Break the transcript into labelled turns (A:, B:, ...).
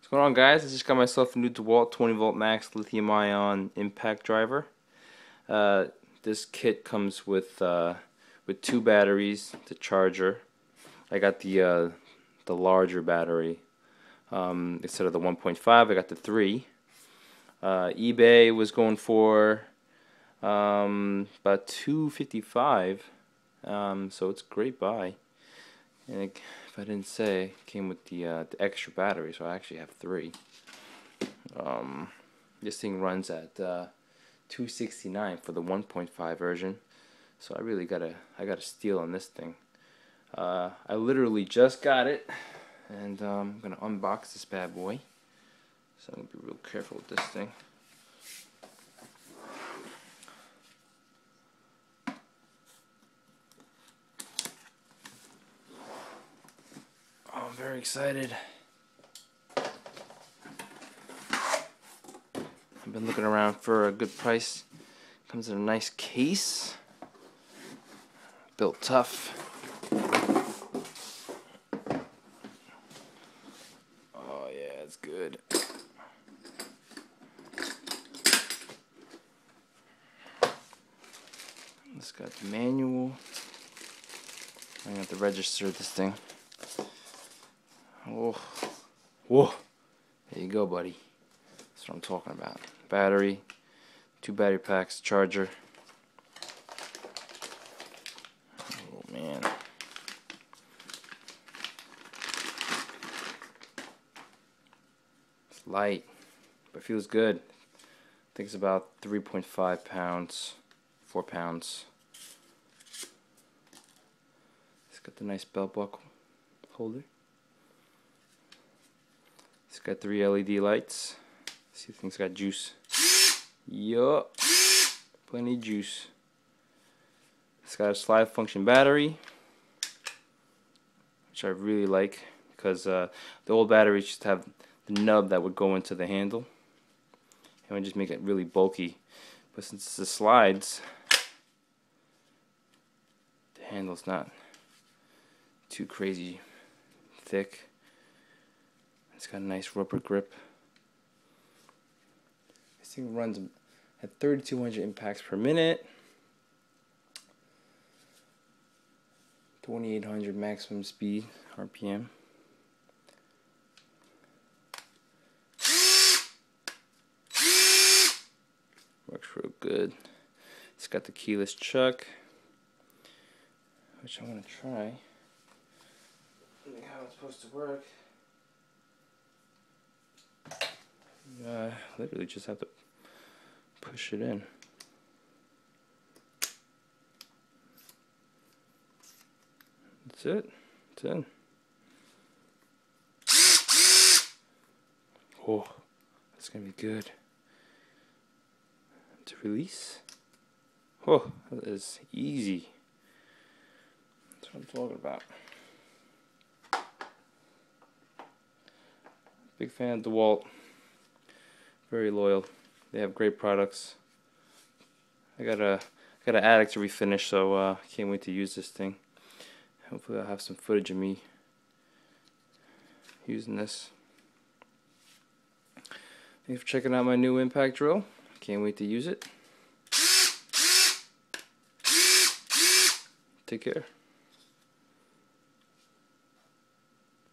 A: What's going on, guys? I just got myself a new Dewalt 20v max Lithium Ion Impact Driver. This kit comes with two batteries, the charger. I got the larger battery instead of the 1.5. I got the 3. eBay was going for about $255, so it's a great buy. And if I didn't say, it came with the extra battery, so I actually have 3. This thing runs at $269 for the 1.5 version, so I really got a steal on this thing. I literally just got it, and I'm gonna unbox this bad boy. So I'm gonna be real careful with this thing. Oh, I'm very excited. I've been looking around for a good price. Comes in a nice case. Built tough. Oh yeah, it's good. It's got the manual. I have to register this thing. Oh, whoa! There you go, buddy. That's what I'm talking about. Battery, 2 battery packs, charger. Oh man. It's light, but feels good. I think it's about 3.5 pounds, 4 pounds. It's got the nice belt buckle holder. It's got 3 LED lights. See if things got juice. Yup. Plenty of juice. It's got a slide function battery, which I really like, because the old batteries just have the nub that would go into the handle. It would just make it really bulky. But since it's the slides, the handle's not too crazy thick. It's got a nice rubber grip. This thing runs at 3,200 impacts per minute. 2,800 maximum speed RPM. Works real good. It's got the keyless chuck, which I'm gonna try. How it's supposed to work. Literally just have to push it in. That's it. It's in. Oh, that's gonna be good. To release. Oh, that is easy. That's what I'm talking about. Big fan of DeWalt. Very loyal. They have great products. I got an attic to refinish, so I can't wait to use this thing. Hopefully I'll have some footage of me using this. Thanks for checking out my new impact drill. Can't wait to use it. Take care.